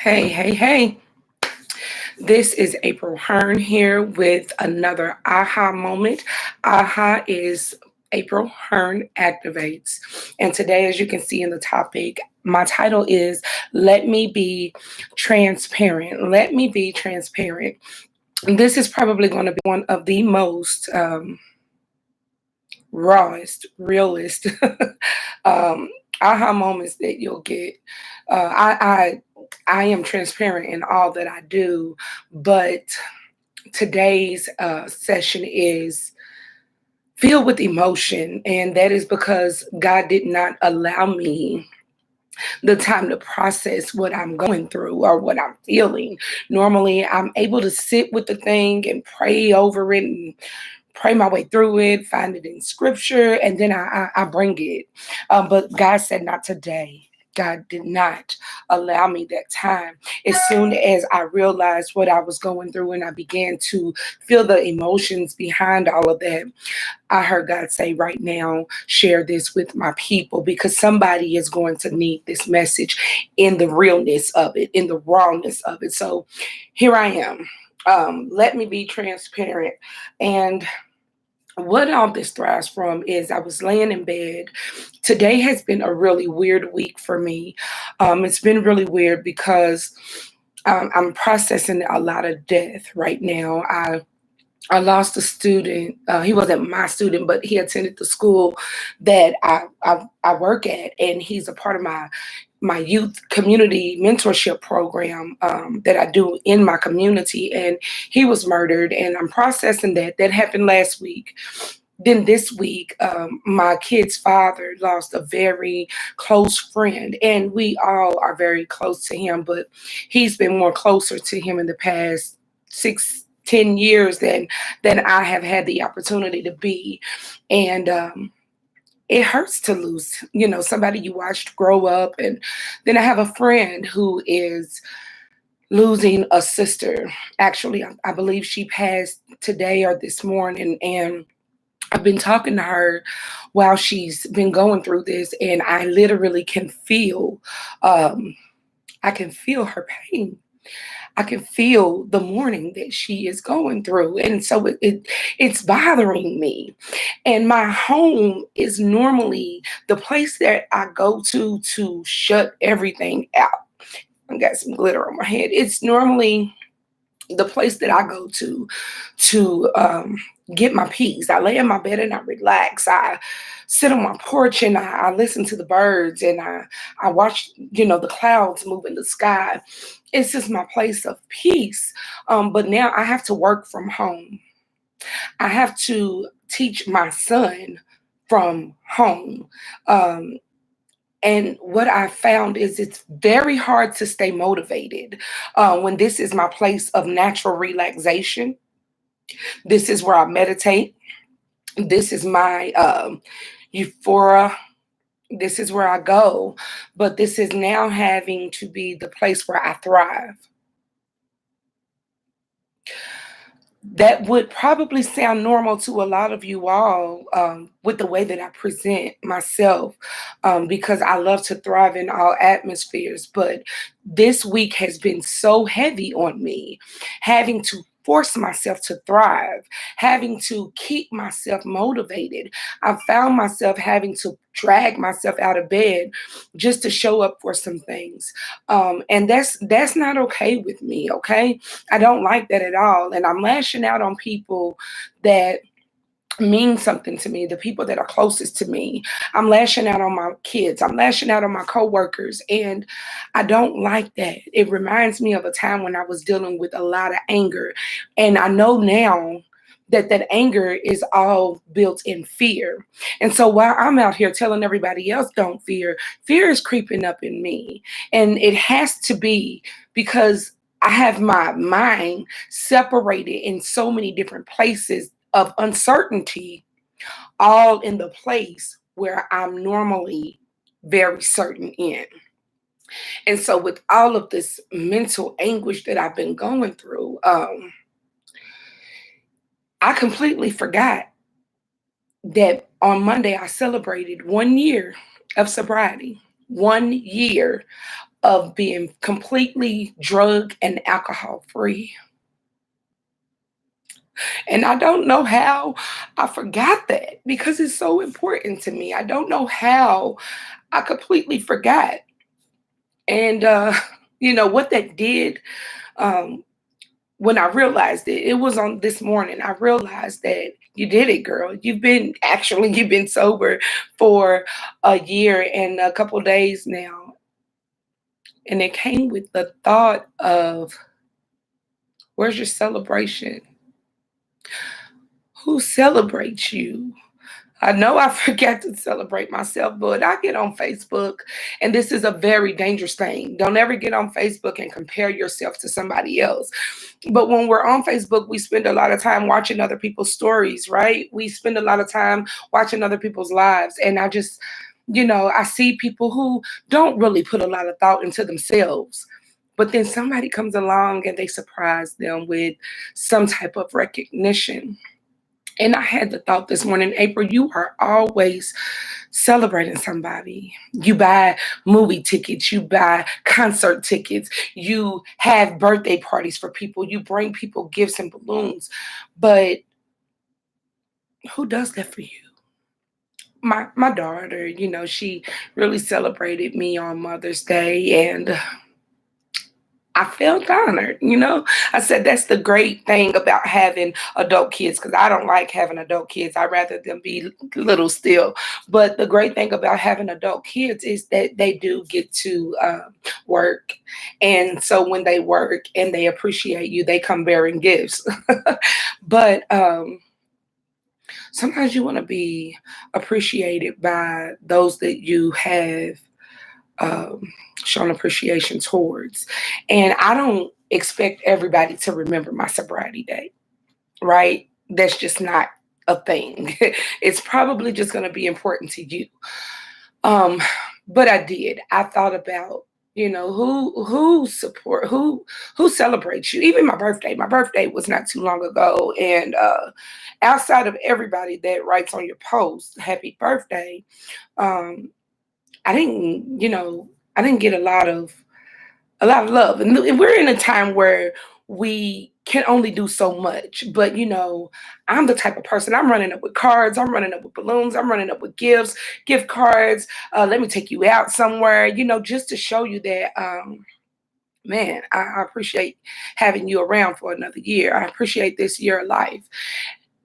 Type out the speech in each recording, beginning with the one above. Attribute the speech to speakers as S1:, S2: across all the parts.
S1: Hey, hey, hey. This is April Hearn here with another aha moment. Aha is April Hearn Activates. And today, as you can see in the topic, my title is Let Me Be Transparent. Let me be transparent. This is probably going to be one of the most rawest, realist um, aha moments that you'll get. I am transparent in all that I do, but today's session is filled with emotion, and that is because God did not allow me the time to process what I'm going through or what I'm feeling. Normally, I'm able to sit with the thing and pray over it and pray my way through it, find it in scripture, and then I bring it. But God said, not today. God did not allow me that time. As soon as I realized what I was going through and I began to feel the emotions behind all of that, I heard God say, right now, share this with my people because somebody is going to need this message in the realness of it, in the rawness of it. So here I am. Let me be transparent. And what all this thrives from is I was laying in bed. Today has been a really weird week for me. It's been really weird because I'm processing a lot of death right now. I lost a student. He wasn't my student, but he attended the school that I work at, and he's a part of my youth community mentorship program that I do in my community. And he was murdered, and I'm processing that. That happened last week. Then this week, my kid's father lost a very close friend, and we all are very close to him, but he's been more closer to him in the past 6, 10 years than I have had the opportunity to be. And it hurts to lose, somebody you watched grow up. And then I have a friend who is losing a sister. Actually, I believe she passed today or this morning. And I've been talking to her while she's been going through this, and I literally um, I can feel her pain. I can feel the mourning that she is going through. And so it's bothering me. And my home is normally the place that I go to shut everything out. I got some glitter on my head. It's normally the place that I go to get my peace. I lay in my bed and I relax. I sit on my porch and I listen to the birds and I watch, the clouds move in the sky. It's just my place of peace. But now I have to work from home. I have to teach my son from home. Um, and what I found is it's very hard to stay motivated when this is my place of natural relaxation. This is where I meditate. This is my euphoria. This is where I go. But this is now having to be the place where I thrive. That would probably sound normal to a lot of you all with the way that I present myself because I love to thrive in all atmospheres. But this week has been so heavy on me, having to force myself to thrive, having to keep myself motivated. I found myself having to drag myself out of bed just to show up for some things. And that's not okay with me, okay? I don't like that at all. And I'm lashing out on people that mean something to me, the people that are closest to me. I'm lashing out on my kids. I'm lashing out on my coworkers. And I don't like that. It reminds me of a time when I was dealing with a lot of anger. And I know now that anger is all built in fear. And so while I'm out here telling everybody else don't fear, fear is creeping up in me. And it has to be because I have my mind separated in so many different places of uncertainty, all in the place where I'm normally very certain in. And so, with all of this mental anguish that I've been going through, I completely forgot that on Monday I celebrated 1 year of sobriety, 1 year of being completely drug and alcohol free. And I don't know how I forgot that because it's so important to me. I don't know how I completely forgot. And, what that did, um, when I realized it was on this morning, I realized that you did it, girl. You've been sober for a year and a couple days now. And it came with the thought of, where's your celebration? Who celebrates you? I know I forget to celebrate myself, but I get on Facebook, and this is a very dangerous thing. Don't ever get on Facebook and compare yourself to somebody else. But when we're on Facebook, we spend a lot of time watching other people's stories, right? We spend a lot of time watching other people's lives. And I see people who don't really put a lot of thought into themselves. But then somebody comes along and they surprise them with some type of recognition. And I had the thought this morning, April, you are always celebrating somebody. You buy movie tickets, you buy concert tickets, you have birthday parties for people, you bring people gifts and balloons. But who does that for you? My daughter, she really celebrated me on Mother's Day, and I felt honored. I said that's the great thing about having adult kids, because I don't like having adult kids. I'd rather them be little still. But the great thing about having adult kids is that they do get to work. And so when they work and they appreciate you, they come bearing gifts. But sometimes you want to be appreciated by those that you have um, shown appreciation towards. And I don't expect everybody to remember my sobriety date, right? That's just not a thing. It's probably just going to be important to you. Um, but I did. I thought about, who celebrates you. Even my birthday. My birthday was not too long ago, and outside of everybody that writes on your post, "Happy birthday," um, I didn't, I didn't get a lot of love. And we're in a time where we can only do so much. But I'm the type of person, I'm running up with cards, I'm running up with balloons, I'm running up with gifts, gift cards. Let me take you out somewhere, just to show you that. Man, I appreciate having you around for another year. I appreciate this year of life.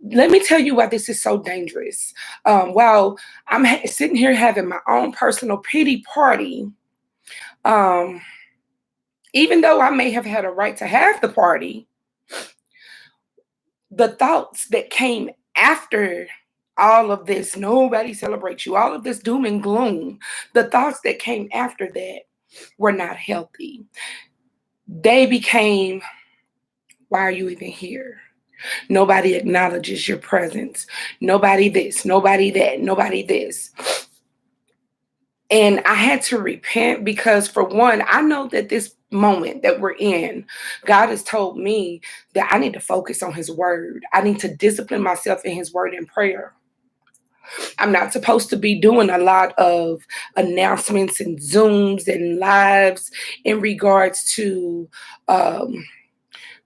S1: Let me tell you why this is so dangerous. While I'm sitting here having my own personal pity party, um, even though I may have had a right to have the party, the thoughts that came after all of this, nobody celebrates you, all of this doom and gloom, the thoughts that came after that were not healthy. They became, why are you even here? Nobody acknowledges your presence. Nobody this, nobody that, nobody this. And I had to repent because, for one, I know that this moment that we're in, God has told me that I need to focus on His word. I need to discipline myself in His word and prayer. I'm not supposed to be doing a lot of announcements and Zooms and lives in regards to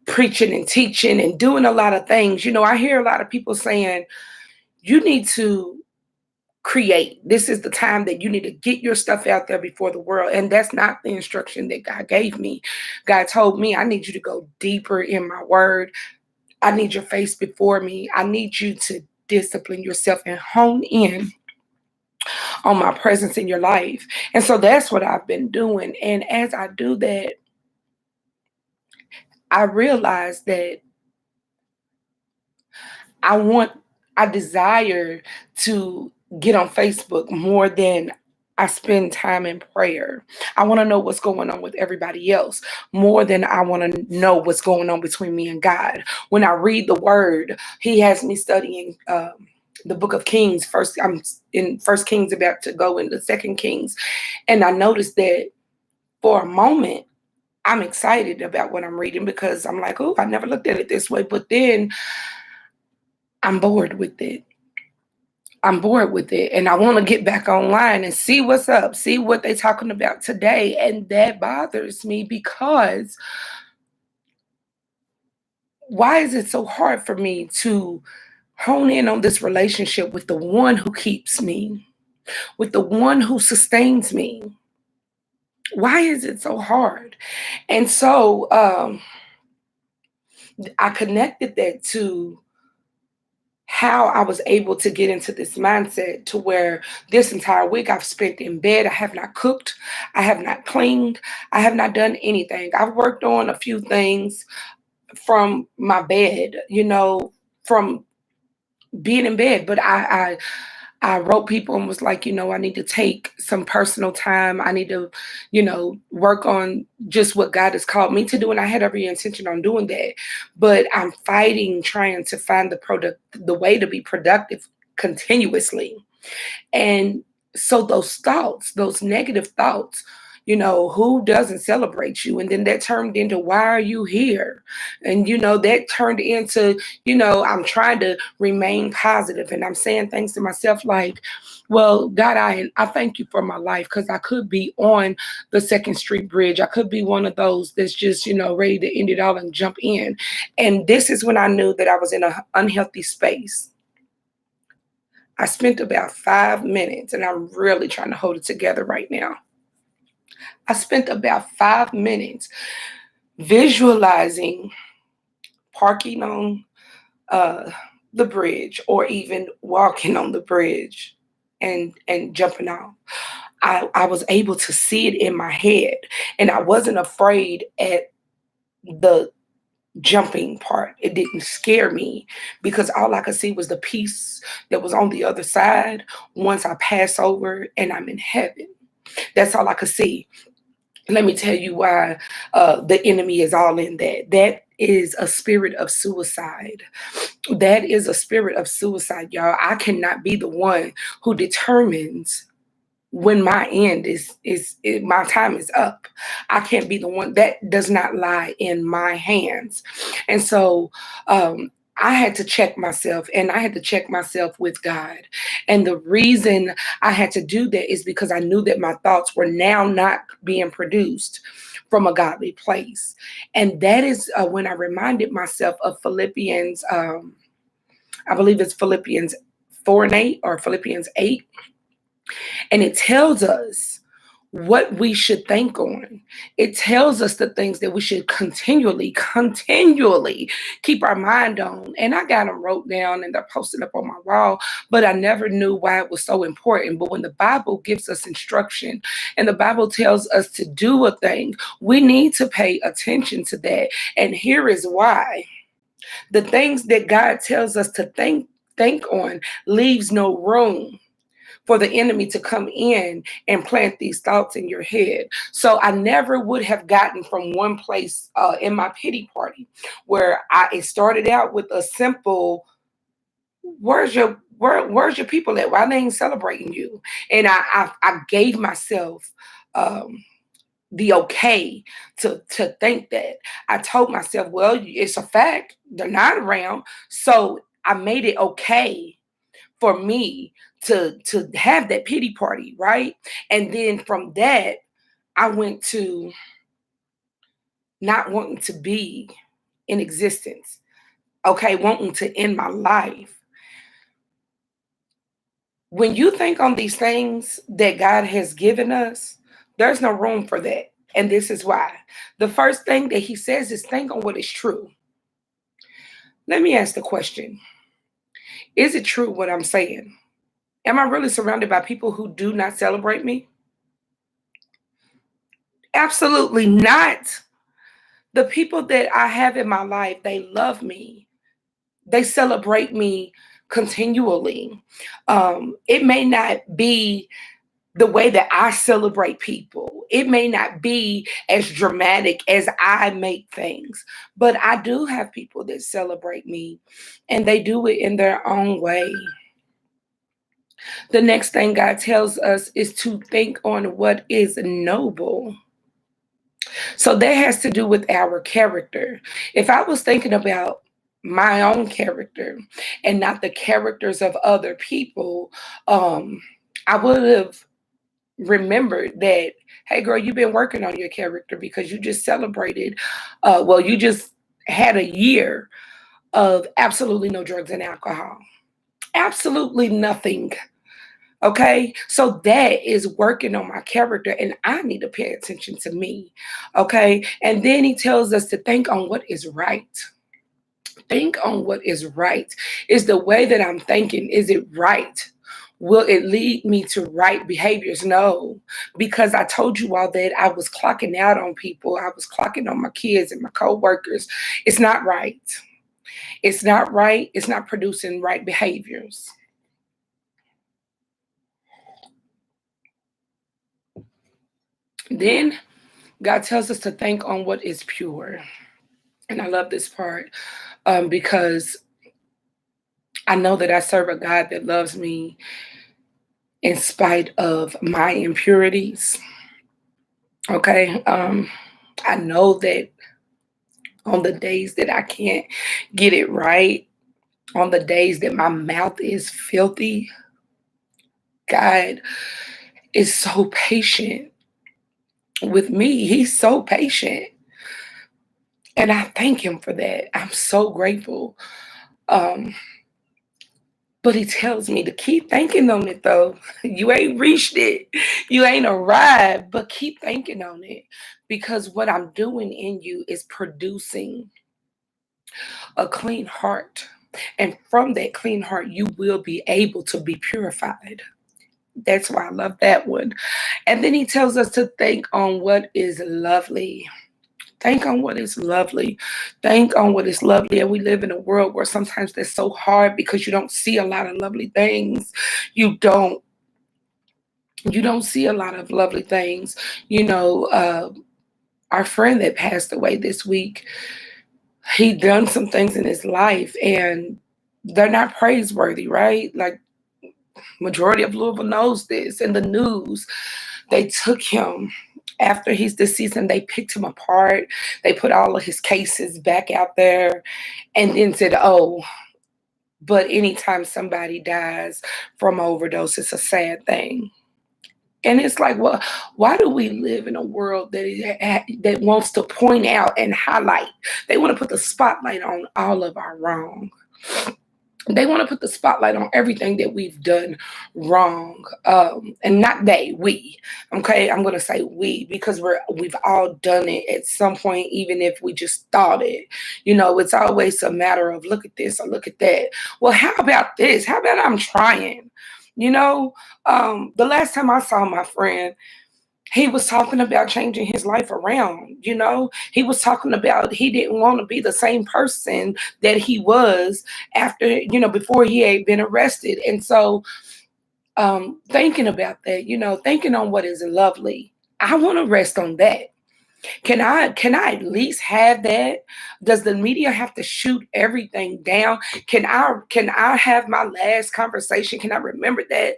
S1: preaching and teaching and doing a lot of things. I hear a lot of people saying, you need to create. This is the time that you need to get your stuff out there before the world. And that's not the instruction that God gave me. God told me, I need you to go deeper in my word. I need your face before me. I need you to discipline yourself and hone in on my presence in your life. And so that's what I've been doing. And as I do that, I realize that I want, I desire to get on Facebook more than I spend time in prayer. I want to know what's going on with everybody else more than I want to know what's going on between me and God. When I read the word, He has me studying the book of Kings. First, I'm in First Kings, about to go into Second Kings. And I noticed that for a moment, I'm excited about what I'm reading because I'm like, oh, I never looked at it this way. But then I'm bored with it. I'm bored with it and I want to get back online and see what's up, see what they're talking about today. And that bothers me because why is it so hard for me to hone in on this relationship with the one who keeps me, with the one who sustains me? Why is it so hard? And so I connected that to how I was able to get into this mindset to where this entire week I've spent in bed. I have not cooked. I have not cleaned. I have not done anything. I've worked on a few things from my bed, from being in bed, but I wrote people and was like, I need to take some personal time. I need to, work on just what God has called me to do. And I had every intention on doing that. But I'm fighting, trying to find the way to be productive continuously. And so those thoughts, those negative thoughts, who doesn't celebrate you? And then that turned into, why are you here? And, that turned into, I'm trying to remain positive and I'm saying things to myself like, well, God, I thank you for my life because I could be on the Second Street Bridge. I could be one of those that's just, ready to end it all and jump in. And this is when I knew that I was in an unhealthy space. I spent about 5 minutes, and I'm really trying to hold it together right now. I spent about 5 minutes visualizing parking on uh, the bridge or even walking on the bridge and jumping off. I was able to see it in my head, and I wasn't afraid at the jumping part. It didn't scare me because all I could see was the peace that was on the other side once I pass over and I'm in heaven. That's all I could see. Let me tell you why the enemy is all in that. That is a spirit of suicide. That is a spirit of suicide, y'all. I cannot be the one who determines when my end my time is up. I can't be the one. That does not lie in my hands. And so I had to check myself, and I had to check myself with God. And the reason I had to do that is because I knew that my thoughts were now not being produced from a godly place. And that is when I reminded myself of Philippians, I believe it's Philippians 4 and 8 or Philippians 8. And it tells us what we should think on. It tells us the things that we should continually keep our mind on. And I got them wrote down and they're posted up on my wall, but I never knew why it was so important. But when the Bible gives us instruction and the Bible tells us to do a thing, we need to pay attention to that. And here is why. The things that God tells us to think on leaves no room for the enemy to come in and plant these thoughts in your head. So I never would have gotten from one place in my pity party where it started out with a simple, where's your people at? Why they ain't celebrating you? And I gave myself the okay to think that. I told myself, well, it's a fact. They're not around. So I made it okay for me to have that pity party, right? And then from that, I went to not wanting to be in existence, okay, wanting to end my life. When you think on these things that God has given us, there's no room for that. And this is why. The first thing that he says is think on what is true. Let me ask the question. Is it true what I'm saying? Am I really surrounded by people who do not celebrate me? Absolutely not. The people that I have in my life, they love me. They celebrate me continually. It may not be the way that I celebrate people. It may not be as dramatic as I make things, but I do have people that celebrate me and they do it in their own way. The next thing God tells us is to think on what is noble. So that has to do with our character. If I was thinking about my own character and not the characters of other people, um, I would have remembered that, hey girl, you've been working on your character because you just celebrated, well, you just had a year of absolutely no drugs and alcohol. Absolutely nothing. Okay. So that is working on my character, and I need to pay attention to me. Okay. And then he tells us to think on what is right. Think on what is right. Is the way that I'm thinking, is it right? Will it lead me to right behaviors? No, because I told you all that I was clocking out on people. I was clocking on my kids and my coworkers. It's not right. It's not right. It's not producing right behaviors. Then God tells us to think on what is pure. And I love this part, because I know that I serve a God that loves me in spite of my impurities. Okay. I know that on the days that I can't get it right, on the days that my mouth is filthy, God is so patient with me. He's so patient. And I thank him for that. I'm so grateful. Um, but he tells me to keep thinking on it though. You ain't reached it. You ain't arrived, but keep thinking on it because what I'm doing in you is producing a clean heart. And from that clean heart, you will be able to be purified. That's why I love that one. And then he tells us to think on what is lovely. Think on what is lovely. Think on what is lovely. And we live in a world where sometimes that's so hard because you don't see a lot of lovely things. You don't. You don't see a lot of lovely things. You know, our friend that passed away this week, he done some things in his life and they're not praiseworthy, right? Like majority of Louisville knows this in the news. They took him after he's deceased and they picked him apart. They put all of his cases back out there and then said, oh, but anytime somebody dies from overdose, it's a sad thing. And it's like, well, why do we live in a world that wants to point out and highlight? They want to put the spotlight on all of our wrong. They want to put the spotlight on everything that we've done wrong, and not they, we. Okay, I'm gonna say we because we've all done it at some point, even if we just thought it. You know, it's always a matter of look at this or look at that. Well, how about this? How about I'm trying? You know, the last time I saw my friend, he was talking about changing his life around. You know, he was talking about he didn't want to be the same person that he was after, before he had been arrested. And so, thinking about that, thinking on what is lovely, I want to rest on that. Can I at least have that? Does the media have to shoot everything down? Can I have my last conversation? Can I remember that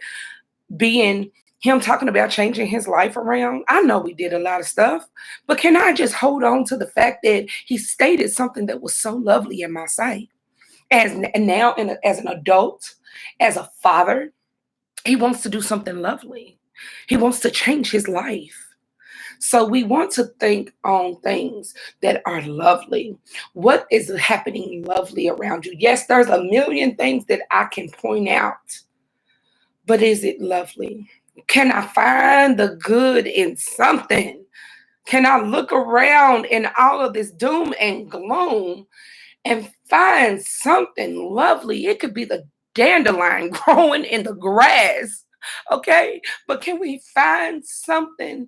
S1: being him talking about changing his life around? I know we did a lot of stuff, but can I just hold on to the fact that he stated something that was so lovely in my sight? And now, as an adult, as a father, he wants to do something lovely. He wants to change his life. So we want to think on things that are lovely. What is happening lovely around you? Yes, there's a million things that I can point out, but is it lovely? Can I find the good in something? Can I look around in all of this doom and gloom and find something lovely? It could be the dandelion growing in the grass, okay? But can we find something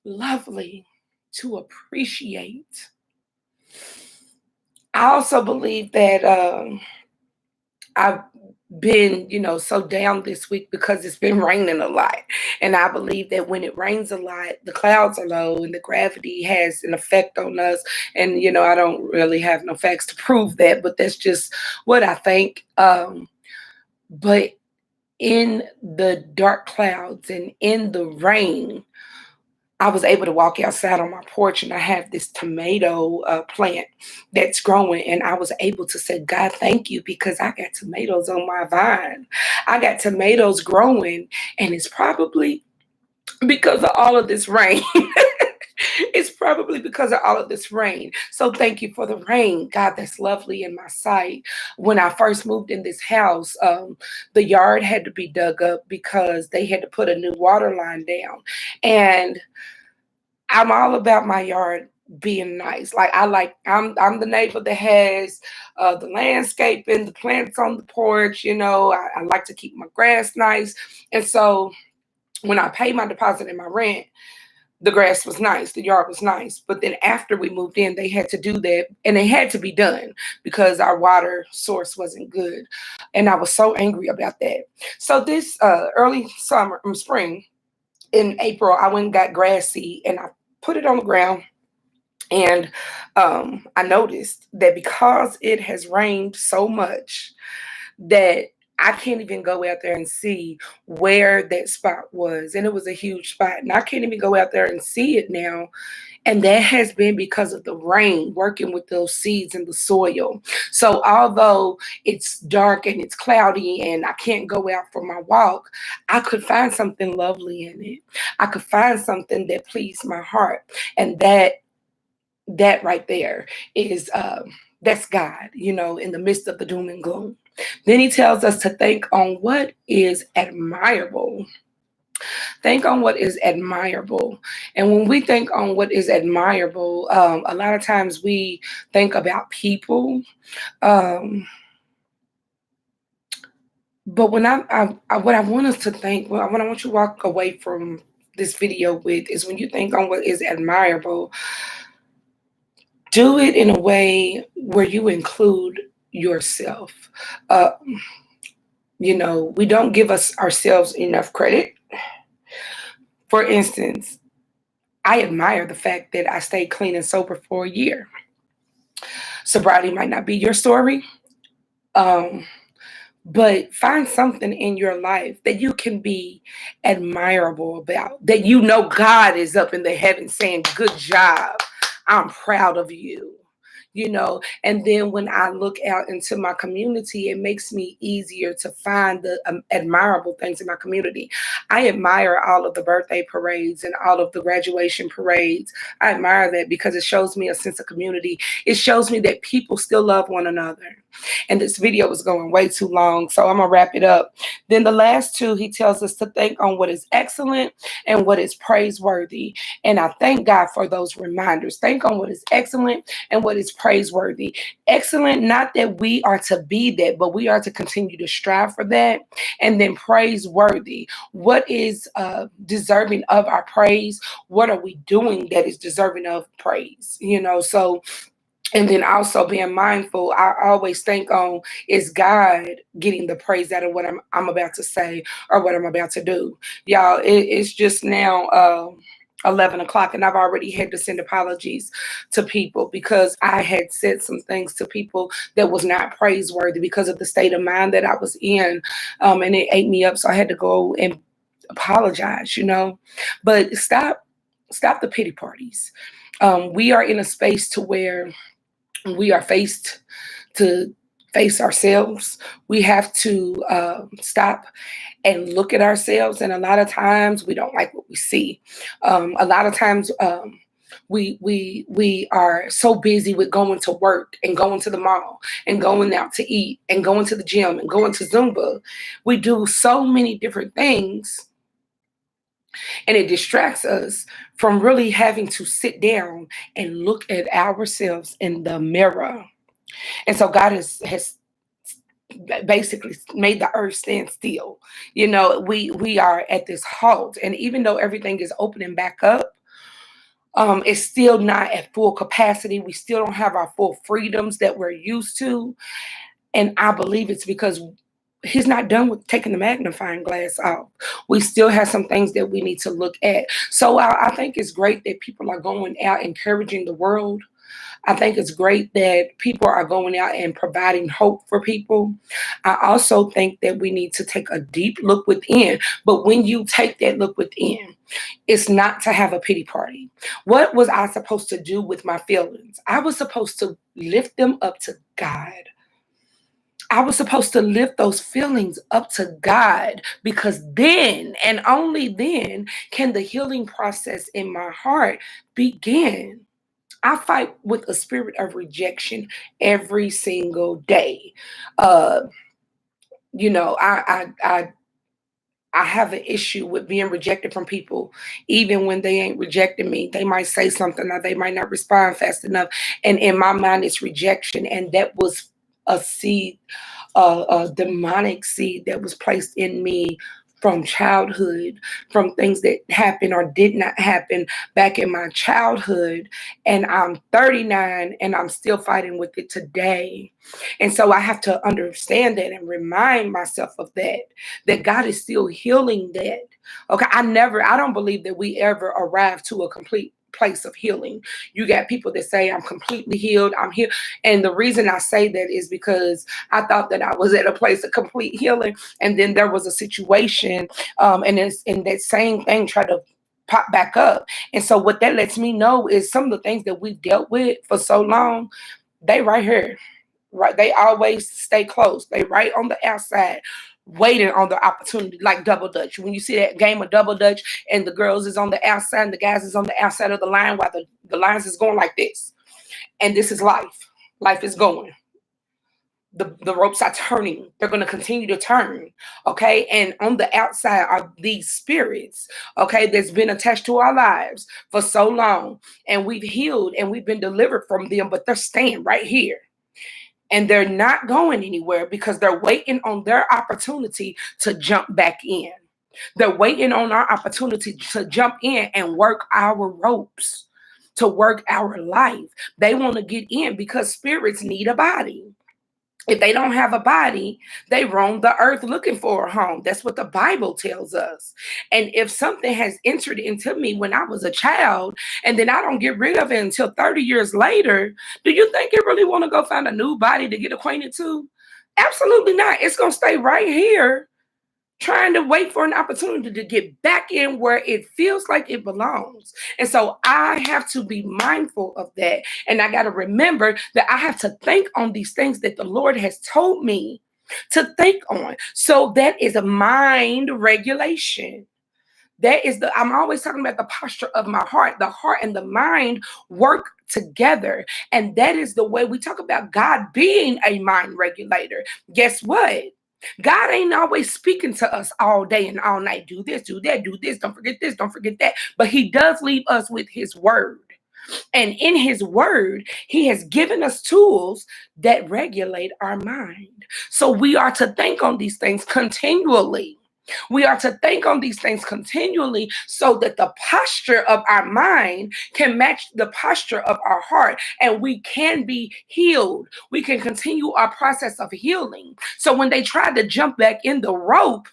S1: lovely to appreciate? I also believe that I've been, so down this week because it's been raining a lot. And I believe that when it rains a lot, the clouds are low and the gravity has an effect on us. And, I don't really have no facts to prove that, but that's just what I think. But in the dark clouds and in the rain, I was able to walk outside on my porch and I have this tomato plant that's growing. And I was able to say, God, thank you, because I got tomatoes on my vine. I got tomatoes growing, and it's probably because of all of this rain. It's probably because of all of this rain. So thank you for the rain, God. That's lovely in my sight. When I first moved in this house, the yard had to be dug up because they had to put a new water line down. And I'm all about my yard being nice. I'm the neighbor that has the landscaping, the plants on the porch. I like to keep my grass nice. And so when I pay my deposit and my rent, the grass was nice, the yard was nice. But then after we moved in, they had to do that, and it had to be done because our water source wasn't good. And I was so angry about that. So this early spring, in April, I went and got grass seed and I put it on the ground. And I noticed that because it has rained so much, that I can't even go out there and see where that spot was. And it was a huge spot. And I can't even go out there and see it now. And that has been because of the rain working with those seeds in the soil. So although it's dark and it's cloudy and I can't go out for my walk, I could find something lovely in it. I could find something that pleased my heart. And that right there is that's God, in the midst of the doom and gloom. Then he tells us to think on what is admirable. Think on what is admirable. And when we think on what is admirable, a lot of times we think about people. Um, but what I want us to think, what I want you to walk away from this video with, is when you think on what is admirable, do it in a way where you include yourself. Uh, we don't give ourselves enough credit. For instance, I admire the fact that I stayed clean and sober for a year. Sobriety might not be your story, um, but find something in your life that you can be admirable about, that God is up in the heavens saying, good job. I'm proud of you. And then when I look out into my community, it makes me easier to find the admirable things in my community. I admire all of the birthday parades and all of the graduation parades. I admire that because it shows me a sense of community. It shows me that people still love one another. And this video is going way too long, so I'm gonna wrap it up. Then the last two, he tells us to think on what is excellent and what is praiseworthy. And I thank God for those reminders. Think on what is excellent and what is praiseworthy. Excellent, not that we are to be that, but we are to continue to strive for that. And then praiseworthy. What is deserving of our praise? What are we doing that is deserving of praise? So, and then also being mindful, I always think on, is God getting the praise out of what I'm about to say or what I'm about to do? Y'all, it's just now 11 o'clock, and I've already had to send apologies to people because I had said some things to people that was not praiseworthy because of the state of mind that I was in, and it ate me up. So I had to go and apologize, But stop the pity parties. We are in a space to where we are faced to face ourselves. We have to stop and look at ourselves. And a lot of times we don't like what we see. A lot of times we are so busy with going to work and going to the mall and going out to eat and going to the gym and going to Zumba. We do so many different things, and it distracts us from really having to sit down and look at ourselves in the mirror. And so God has basically made the earth stand still. We are at this halt, and even though everything is opening back up, it's still not at full capacity. We still don't have our full freedoms that we're used to. And I believe it's because he's not done with taking the magnifying glass off. We still have some things that we need to look at. So I think it's great that people are going out encouraging the world I think it's great that people are going out and providing hope for people. I also think that we need to take a deep look within. But when you take that look within, it's not to have a pity party. What was I supposed to do with my feelings? I was supposed to lift them up to God. I was supposed to lift those feelings up to God, because then and only then can the healing process in my heart begin. I fight with a spirit of rejection every single day. Uh, I have an issue with being rejected from people, even when they ain't rejecting me. They might say something or they might not respond fast enough, and in my mind, it's rejection. And that was a seed, a demonic seed that was placed in me from childhood, from things that happened or did not happen back in my childhood. And I'm 39 and I'm still fighting with it today. And so I have to understand that and remind myself of that, that God is still healing that. Okay. I don't believe that we ever arrive to a complete place of healing. You got people that say, I'm completely healed, I'm here. And the reason I say that is because I thought that I was at a place of complete healing. And then there was a situation, and that same thing tried to pop back up. And so what that lets me know is some of the things that we've dealt with for so long, they right here. Right, they always stay close. They right on the outside, waiting on the opportunity, like double dutch. When you see that game of double dutch, and the girls is on the outside and the guys is on the outside of the line, while the lines is going like this. And this is life. Life is going. The ropes are turning. They're going to continue to turn. Okay. And on the outside are these spirits, okay, that's been attached to our lives for so long. And we've healed and we've been delivered from them, but they're staying right here. And they're not going anywhere because they're waiting on their opportunity to jump back in. They're waiting on our opportunity to jump in and work our ropes, to work our life. They want to get in because spirits need a body. If they don't have a body, they roam the earth looking for a home. That's what the Bible tells us. And if something has entered into me when I was a child, and then I don't get rid of it until 30 years later, do you think it really want to go find a new body to get acquainted to? Absolutely not. It's going to stay right here trying to wait for an opportunity to get back in where it feels like it belongs. And so I have to be mindful of that. And I got to remember that I have to think on these things that the Lord has told me to think on. So that is a mind regulation. I'm always talking about the posture of my heart. The heart and the mind work together. And that is the way we talk about God being a mind regulator. Guess what? God ain't always speaking to us all day and all night. Do this, do that, do this. Don't forget this, don't forget that. But he does leave us with his word. And in his word, he has given us tools that regulate our mind. So we are to think on these things continually. We are to think on these things continually so that the posture of our mind can match the posture of our heart and we can be healed. We can continue our process of healing. So when they try to jump back in the rope,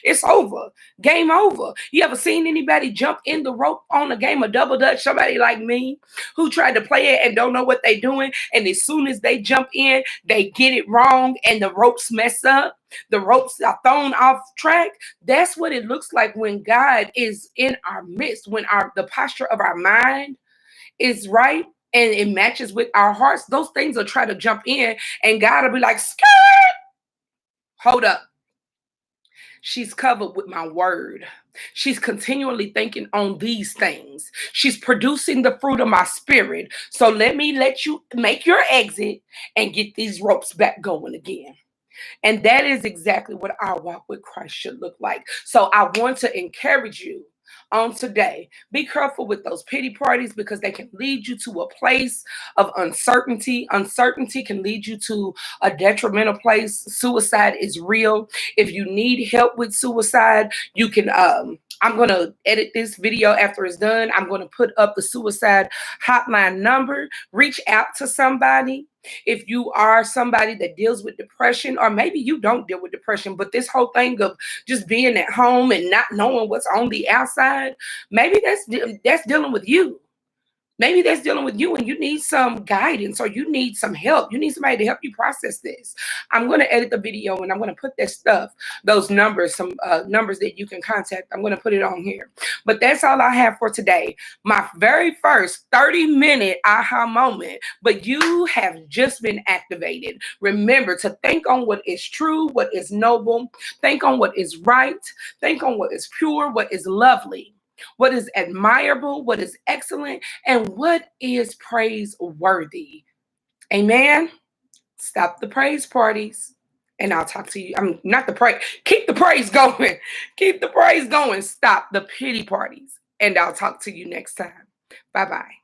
S1: it's over. Game over. You ever seen anybody jump in the rope on a game of double dutch? Somebody like me who tried to play it and don't know what they're doing. And as soon as they jump in, they get it wrong and the ropes mess up. The ropes are thrown off track. That's what it looks like when God is in our midst, when the posture of our mind is right and it matches with our hearts. Those things will try to jump in and God will be like, skirt, hold up. She's covered with my word. She's continually thinking on these things. She's producing the fruit of my spirit. So let you make your exit and get these ropes back going again. And that is exactly what our walk with Christ should look like. So I want to encourage you on today. Be careful with those pity parties because they can lead you to a place of uncertainty. Uncertainty can lead you to a detrimental place. Suicide is real. If you need help with suicide, you can I'm going to edit this video after it's done. I'm going to put up the suicide hotline number. Reach out to somebody. If you are somebody that deals with depression, or maybe you don't deal with depression, but this whole thing of just being at home and not knowing what's on the outside, maybe that's dealing with you. Maybe that's dealing with you and you need some guidance or you need some help. You need somebody to help you process this. I'm going to edit the video and I'm going to put that stuff, those numbers, some numbers that you can contact. I'm going to put it on here. But that's all I have for today. My very first 30-minute aha moment. But you have just been activated. Remember to think on what is true, what is noble, think on what is right, think on what is pure, what is lovely, what is admirable, what is excellent, and what is praiseworthy. Amen. Stop the praise parties. And I'll talk to you. I'm not the praise. Keep the praise going. Keep the praise going. Stop the pity parties. And I'll talk to you next time. Bye bye.